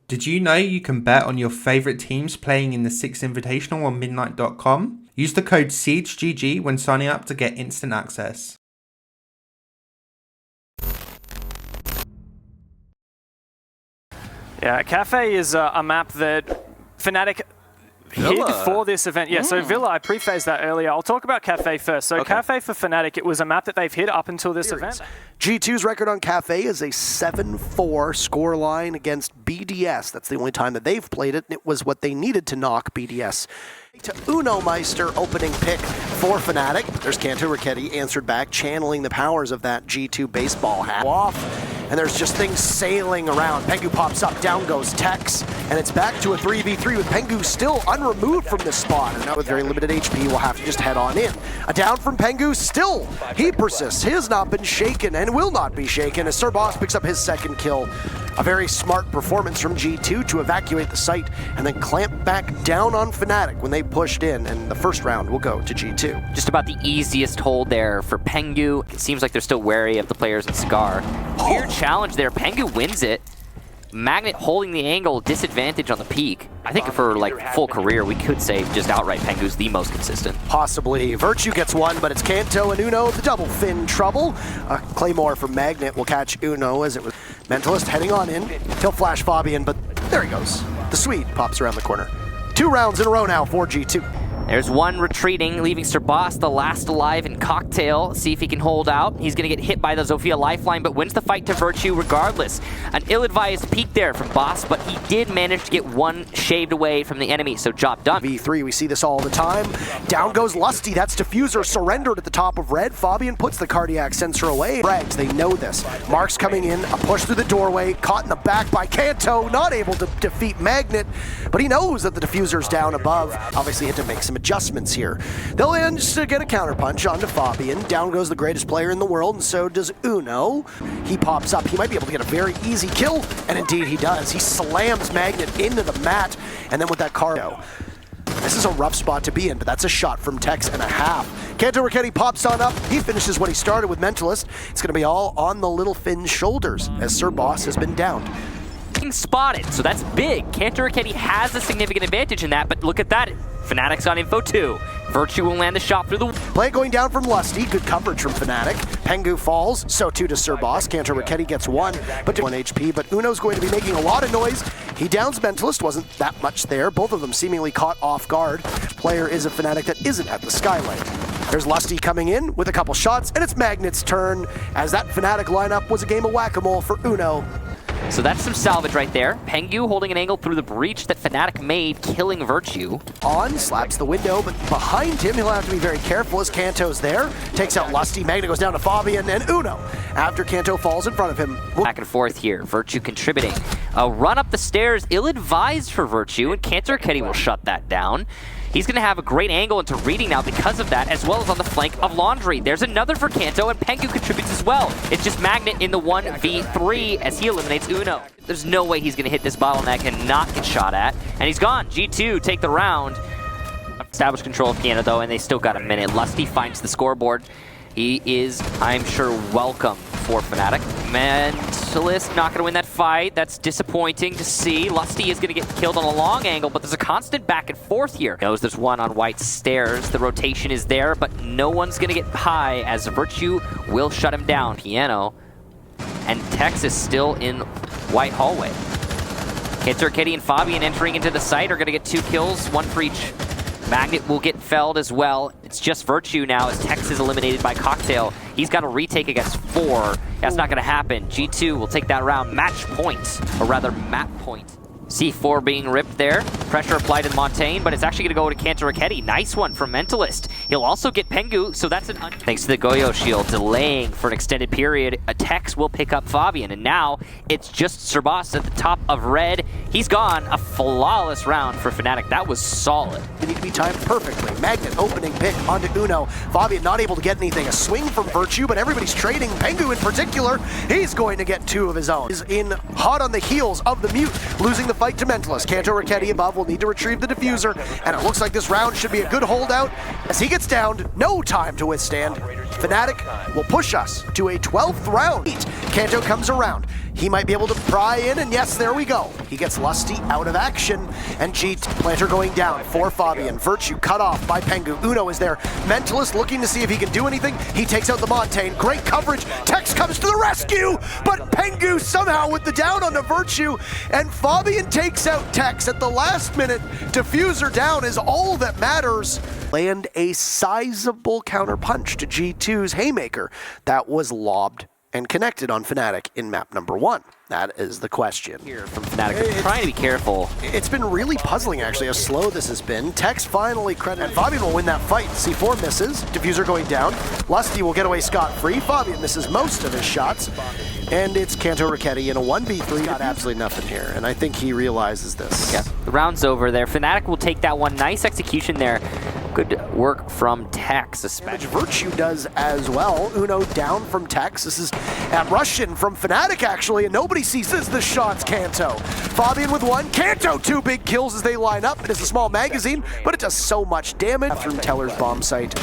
Did you know you can bet on your favorite teams playing in the Six Invitational on Midnight.com? Use the code SiegeGG when signing up to get instant access. Yeah, Kafe is a map that Fnatic hid for this event. Yeah, so Villa, I prefaced that earlier. I'll talk about Kafe first. So Kafe for Fnatic, it was a map that they've hid up until this event. G2's record on Kafe is a 7-4 scoreline against BDS. That's the only time that they've played it, and it was what they needed to knock BDS. To Uno Meister opening pick for Fnatic. There's Kanto Raketti answered back, channeling the powers of that G2 baseball hat off. And there's just things sailing around. Pengu pops up, down goes Tex, and it's back to a 3v3 with Pengu still unremoved from this spot. And now with very limited HP, we'll have to just head on in. A down from Pengu still. He persists. He has not been shaken and will not be shaken as SirBoss picks up his second kill. A very smart performance from G2 to evacuate the site and then clamp back down on Fnatic when they pushed in, and the first round will go to G2. Just about the easiest hold there for Pengu. It seems like they're still wary of the players in Cigar. Weird challenge there. Pengu wins it. Magnet holding the angle, disadvantage on the peak. I think for like full career, we could say just outright Pengu's the most consistent. Possibly. Virtue gets one, but it's Kanto and Uno, the double fin trouble. Claymore from Magnet will catch Uno as it was Mentalist heading on in. He'll flash Fabian, but there he goes. The Swede pops around the corner. 2 rounds in a row now for G2. There's one retreating, leaving SirBoss the last alive in Cocktail. See if he can hold out. He's going to get hit by the Zofia lifeline, but wins the fight to Virtue regardless. An ill-advised peek there from Boss, but he did manage to get one shaved away from the enemy, so job done. V3, we see this all the time. Down goes Lusty. That's Diffuser surrendered at the top of red. Fabian puts the cardiac sensor away. Brags, they know this. Mark's coming in, a push through the doorway, caught in the back by Kanto, not able to defeat Magnet, but he knows that the Diffuser's down above. Obviously had to make some adjustments here. They'll manage to get a counterpunch onto Fabian. Down goes the greatest player in the world, and so does Uno. He pops up. He might be able to get a very easy kill, and indeed he does. He slams Magnet into the mat, and then with that cargo. This is a rough spot to be in, but that's a shot from Tex and a half. Kanto Raketti pops on up. He finishes what he started with Mentalist. It's going to be all on the little Finn's shoulders as SirBoss has been downed. Spotted, so that's big. Kanto Raketti has a significant advantage in that, but look at that. Fnatic's on info too. Virtue will land the shot through the... Play going down from Lusty. Good coverage from Fnatic. Pengu falls, so too does SirBoss. Kanto Raketti gets one, but 1 HP, but Uno's going to be making a lot of noise. He downs Mentalist, wasn't that much there. Both of them seemingly caught off guard. Player is a Fnatic that isn't at the Skylane. There's Lusty coming in with a couple shots, and it's Magnet's turn, as that Fnatic lineup was a game of whack-a-mole for Uno. So that's some salvage right there. Pengu holding an angle through the breach that Fnatic made, killing Virtue. On, slaps the window, but behind him, he'll have to be very careful as Kanto's there. Takes out Lusty, Magnet goes down to Fabian, and Uno, after Kanto falls in front of him. Back and forth here, Virtue contributing. A run up the stairs, ill-advised for Virtue, and Kanto Raketti will shut that down. He's going to have a great angle into reading now because of that, as well as on the flank of Laundry. There's another for Kanto, and Pengu contributes as well. It's just Magnet in the 1v3 as he eliminates Uno. There's no way he's going to hit this bottleneck and not get shot at. And he's gone. G2 take the round. Established control of Piano, though, and they still got a minute. Lusty finds the scoreboard. He is, I'm sure, welcome for Fnatic. Mentalist not going to win that fight. That's disappointing to see. Lusty is going to get killed on a long angle, but there's a constant back and forth here. Knows there's one on white stairs. The rotation is there, but no one's going to get high as Virtue will shut him down. Piano and Tex is still in white hallway. Kanto Raketti and Fabian entering into the site are going to get 2 kills, 1 for each. Magnet will get felled as well. It's just Virtue now as Tex is eliminated by Cocktail. He's got a retake against 4. That's not going to happen. G2 will take that round. Match point, or rather map point. C4 being ripped there. Pressure applied to Montaigne, but it's actually going to go to Kanto Raketti. Nice one from Mentalist. He'll also get Pengu, so that's an... Thanks to the Goyo shield, delaying for an extended period. A Tex will pick up Fabian, and now it's just SirBoss at the top of red. He's gone. A flawless round for Fnatic. That was solid. They need to be timed perfectly. Magnet opening pick onto Uno. Fabian not able to get anything. A swing from Virtue, but everybody's trading. Pengu in particular, he's going to get 2 of his own. Is in hot on the heels of the mute, losing the fight to Mentalist. Kanto Raketti above will need to retrieve the diffuser, and it looks like this round should be a good holdout as he gets downed. No time to withstand. Fnatic will push us to a 12th round. Kanto comes around. He might be able to pry in, and yes, there we go. He gets Lusty out of action, and Planter going down for Fabian. Virtue cut off by Pengu. Uno is there. Mentalist looking to see if he can do anything. He takes out the Montaigne. Great coverage. Tex comes to the rescue, but Pengu somehow with the down on the Virtue, and Fabian takes out Tex at the last minute. Diffuser down is all that matters. Land a sizable counter punch to G2's Haymaker that was lobbed and connected on Fnatic in map number 1. That is the question. Here from Fnatic, trying to be careful. It's been really puzzling, actually, how slow this has been. Tex finally credited, and Fabian will win that fight. C4 misses, Diffuser going down. Lusty will get away scot-free. Fabian misses most of his shots. And it's Kanto Raketti in a 1v3. Got absolutely nothing here, and I think he realizes this. Yeah, the round's over there. Fnatic will take that one. Nice execution there. Good work from Tex, especially. Virtue does as well. Uno down from Tex. This is at Russian from Fnatic, actually, and nobody sees the shots. Kanto. Fabian with one. Kanto, 2 big kills as they line up. It is a small magazine, but it does so much damage. From Teller's bomb site.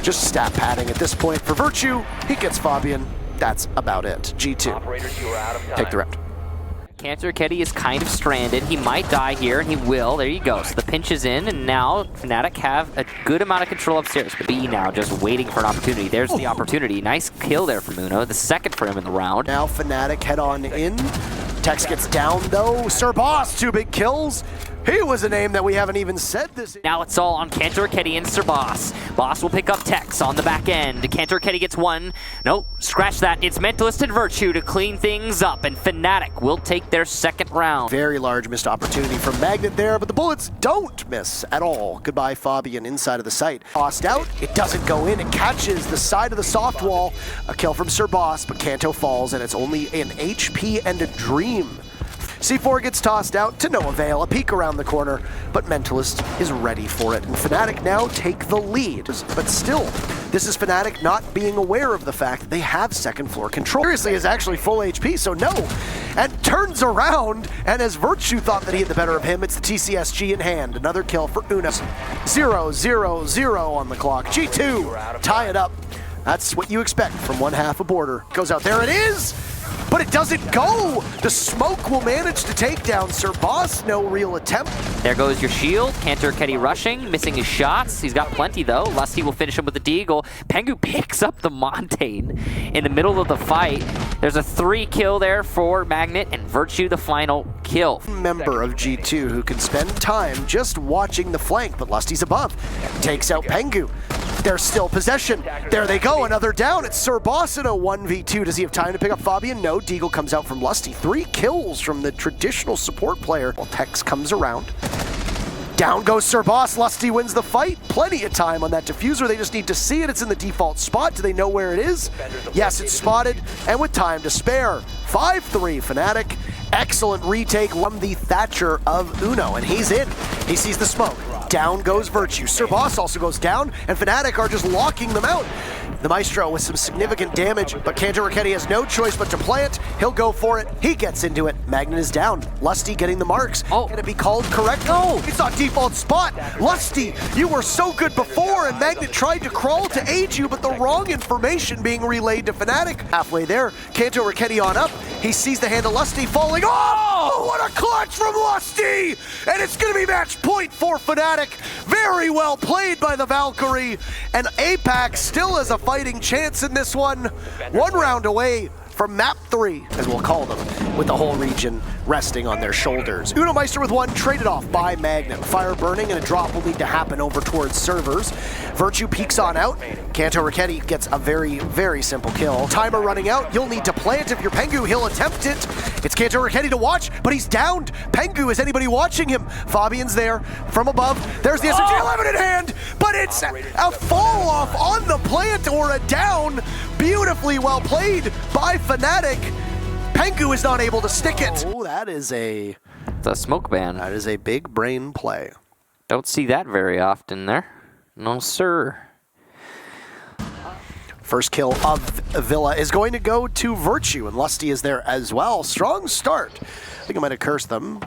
Just stat padding at this point for Virtue. He gets Fabian. That's about it. G2. Take the round. Kanto Raketti is kind of stranded. He might die here, and he will. There you go. So the pinch is in, and now Fnatic have a good amount of control upstairs. But B now just waiting for an opportunity. There's the opportunity. Nice kill there from Uno. The second for him in the round. Now Fnatic head on in. Tex gets down, though. Sir Boss, 2 big kills. He was a name that we haven't even said this. Now it's all on Kanto Raketti and Sir Boss. Boss will pick up Tex on the back end. Kanto Raketti gets one. Nope, scratch that. It's Mentalist and Virtue to clean things up, and Fnatic will take their second round. Very large missed opportunity from Magnet there, but the bullets don't miss at all. Goodbye, Fabian, inside of the site. Tossed out, it doesn't go in. It catches the side of the soft wall. A kill from Sir Boss, but Kanto falls, and it's only an HP and a dream. C4 gets tossed out to no avail, a peek around the corner, but Mentalist is ready for it, and Fnatic now take the lead. But still, this is Fnatic not being aware of the fact that they have second floor control. Seriously is actually full HP, so no, and turns around, and as Virtue thought that he had the better of him, it's the TCSG in hand. Another kill for Uno. 0-0-0 on the clock. G2 tie it up. That's what you expect from one half a border. Goes out there, it is! But it doesn't go! The smoke will manage to take down Sir Boss, no real attempt. There goes your shield. Kanto Raketti rushing, missing his shots. He's got plenty though. Lusty will finish him with the deagle. Pengu picks up the Montaigne in the middle of the fight. There's a 3 kill there for Magnet, and Virtue the final kill. Member of G2 who can spend time just watching the flank, but Lusty's above. Takes out Pengu. There's still possession. There they go, another down. It's Sir Boss in a 1v2. Does he have time to pick up Fabian? No, Deagle comes out from Lusty. 3 kills from the traditional support player. Well, Tex comes around. Down goes Sir Boss. Lusty wins the fight. Plenty of time on that diffuser. They just need to see it. It's in the default spot. Do they know where it is? Yes, it's spotted, and with time to spare. 5-3 Fnatic. Excellent retake from the Thatcher of Uno, and he's in. He sees the smoke. Down goes Virtue. Sir Boss also goes down, and Fnatic are just locking them out. The Maestro with some significant damage, but Kanto Raketti has no choice but to plant. He'll go for it. He gets into it. Magnet is down. Lusty getting the marks. Oh. Can it be called correct? No, it's not default spot. Lusty, you were so good before, and Magnet tried to crawl to aid you, but the wrong information being relayed to Fnatic. Halfway there, Kanto Raketti on up. He sees the hand of Lusty falling. Oh, what a clutch from Lusty! And it's going to be match point for Fnatic. Very well played by the Valkyrie. And APAC still has a fighting chance in this one. 1 round away from map 3, as we'll call them, with the whole region resting on their shoulders. Uno Meister with 1, traded off by Magnet. Fire burning, and a drop will need to happen over towards servers. Virtue peeks on out. Kanto Raketti gets a very, very simple kill. Timer running out. You'll need to plant if you're Pengu. He'll attempt it. It's Kanto Raketti to watch, but he's downed. Pengu, is anybody watching him? Fabian's there from above. There's the SMG-11 in hand, but it's a fall off on the plant or a down. Beautifully well played by Fnatic. Pengu is not able to stick it. Oh, that is a... It's a smoke ban. That is a big brain play. Don't see that very often there. No, sir. First kill of Villa is going to go to Virtue, and Lusty is there as well. Strong start. I think I might have cursed them.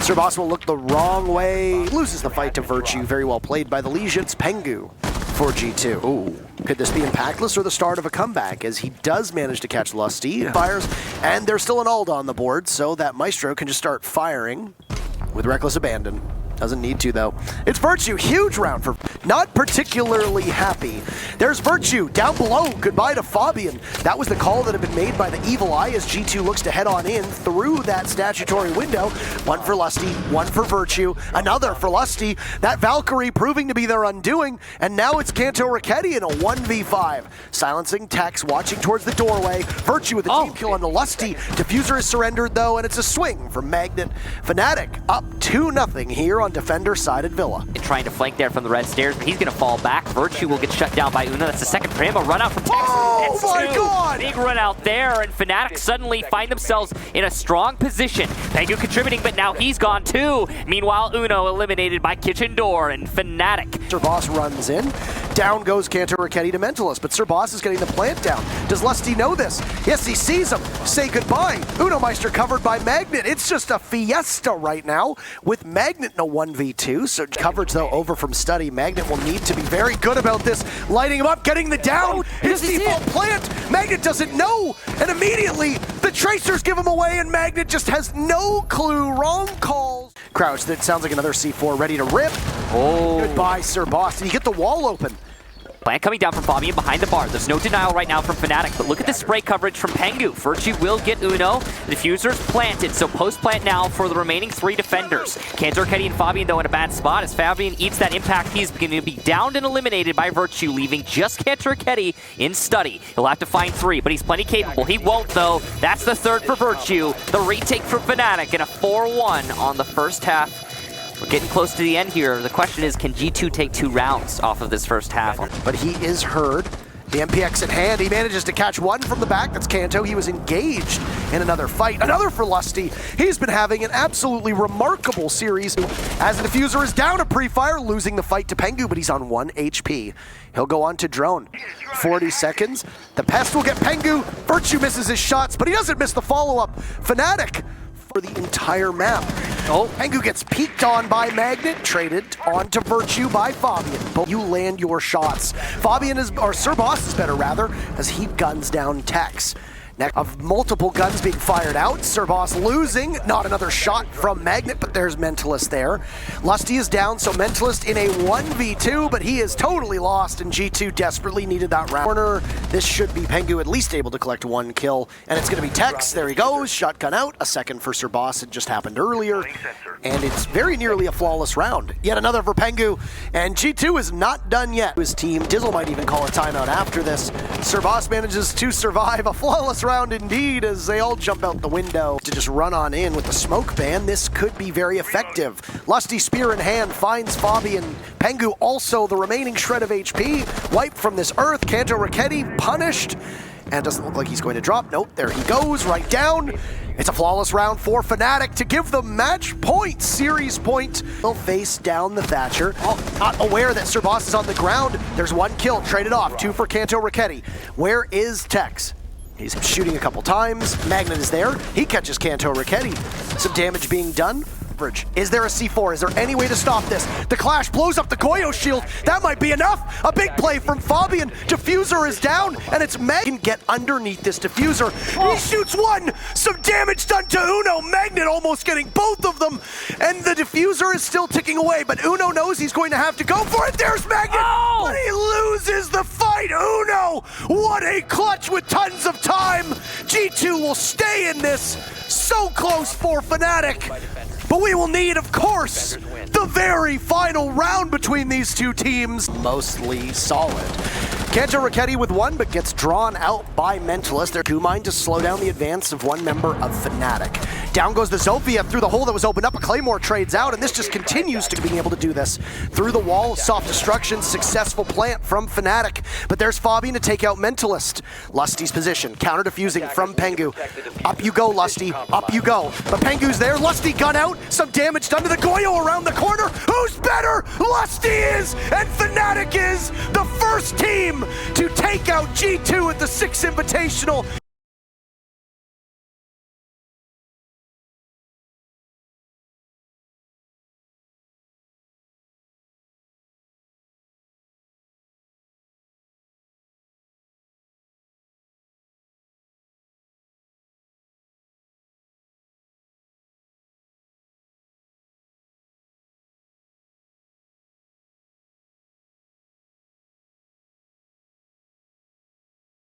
Sir Boss will look the wrong way. Loses the fight to Virtue. Very well played by the Legions. Pengu for G2. Ooh. Could this be impactless or the start of a comeback, as he does manage to catch Lusty, fires, and there's still an ult on the board, so that Maestro can just start firing with reckless abandon. Doesn't need to, though. It's Virtue. Huge round for... Not particularly happy. There's Virtue down below. Goodbye to Fabian. That was the call that had been made by the Evil Eye as G2 looks to head on in through that statutory window. One for Lusty, one for Virtue, another for Lusty. That Valkyrie proving to be their undoing, and now it's Kanto Raketti in a 1v5. Silencing Tex, watching towards the doorway. Virtue with a team kill on the Lusty. Diffuser is surrendered, though, and it's a swing from Magnet. Fnatic up 2-0 here on defender-sided Villa. And trying to flank there from the red stairs, but he's going to fall back. Virtue will get shut down by Uno. That's the second for him. A run out from Tex. Oh my God! Big run out there, and Fnatic suddenly find themselves in a strong position. Pengu contributing, but now he's gone too. Meanwhile, Uno eliminated by Kitchen Door, and Fnatic. Sir Boss runs in. Down goes Kanto Raketti to Mentalist, but Sir Boss is getting the plant down. Does Lusty know this? Yes, he sees him. Say goodbye. Uno Meister covered by Magnet. It's just a fiesta right now with Magnet in a 1v2. So coverage, though, over from Study. Magnet will need to be very good about this. Lighting him up, getting the down. His default plant. Magnet doesn't know. And immediately, the Tracers give him away, and Magnet just has no clue. Wrong calls. Crouch, that sounds like another C4 ready to rip. Oh. Goodbye, Sir Boss. Did he get the wall open? Plant coming down from Fabian behind the bar. There's no denial right now from Fnatic, but look at the spray coverage from Pengu. Virtue will get Uno. The diffuser's planted, so post-plant now for the remaining 3 defenders. Kanto Raketti and Fabian, though, in a bad spot. As Fabian eats that impact, he's going to be downed and eliminated by Virtue, leaving just Kanto Raketti in Study. He'll have to find 3, but he's plenty capable. He won't, though. That's the third for Virtue. The retake from Fnatic and a 4-1 on the first half. We're getting close to the end here. The question is, can G2 take 2 rounds off of this first half? But he is heard. The MPX in hand. He manages to catch one from the back. That's Kanto. He was engaged in another fight. Another for Lusty. He's been having an absolutely remarkable series. As the diffuser is down a pre-fire, losing the fight to Pengu, but he's on 1 HP. He'll go on to drone. 40 seconds. The Pest will get Pengu. Virtue misses his shots, but he doesn't miss the follow-up. Fnatic for the entire map. Oh, Pengu gets peeked on by Magnet, traded onto Virtue by Fabian. But you land your shots. Fabian is, or Sir Boss is better rather, as he guns down Tex. Next, of multiple guns being fired out, Sir Boss losing. Not another shot from Magnet, but there's Mentalist there. Lusty is down, so Mentalist in a 1v2, but he is totally lost, and G2 desperately needed that round. Corner, this should be Pengu at least able to collect 1 kill, and it's going to be Tex. There he goes, shotgun out. A second for Sir Boss, it just happened earlier, and it's very nearly a flawless round. Yet another for Pengu, and G2 is not done yet. His team, Dizzle might even call a timeout after this. Sir Boss manages to survive a flawless round indeed, as they all jump out the window to just run on in with the smoke ban. This could be very effective. Lusty spear in hand finds Fabian. Pengu also the remaining shred of HP. Wiped from this earth. Kanto Raketti punished. And doesn't look like he's going to drop. Nope, there he goes, right down. It's a flawless round for Fnatic to give them match point, series point. They'll face down the Thatcher. Oh, not aware that Sir Boss is on the ground. There's 1 kill, traded off, 2 for Kanto Raketti. Where is Tex? He's shooting a couple times. Magnet is there. He catches Kanto Raketti. Some damage being done. Is there a C4? Is there any way to stop this? The Clash blows up the Goyo shield. That might be enough. A big play from Fabian. Diffuser is down, and it's Mag can get underneath this Diffuser. He shoots 1. Some damage done to Uno. Magnet almost getting both of them, and the Diffuser is still ticking away, but Uno knows he's going to have to go for it. There's Magnet, but he loses the fight. Uno, what a clutch with tons of time. G2 will stay in this. So close for Fnatic. But we will need, of course, the very final round between these two teams. Mostly solid. Kanto Raketti with 1, but gets drawn out by Mentalist. They're too mind to slow down the advance of one member of Fnatic. Down goes the Zofia through the hole that was opened up. A Claymore trades out, and this just continues to being able to do this. Through the wall, soft destruction, successful plant from Fnatic. But there's Fabian to take out Mentalist. Lusty's position, counter defusing from Pengu. Up you go, Lusty, up you go. But Pengu's there, Lusty gun out, some damage done to the Goyo around the corner. Who's better? Lusty is, and Fnatic is the first team to take out G2 at the Six Invitational.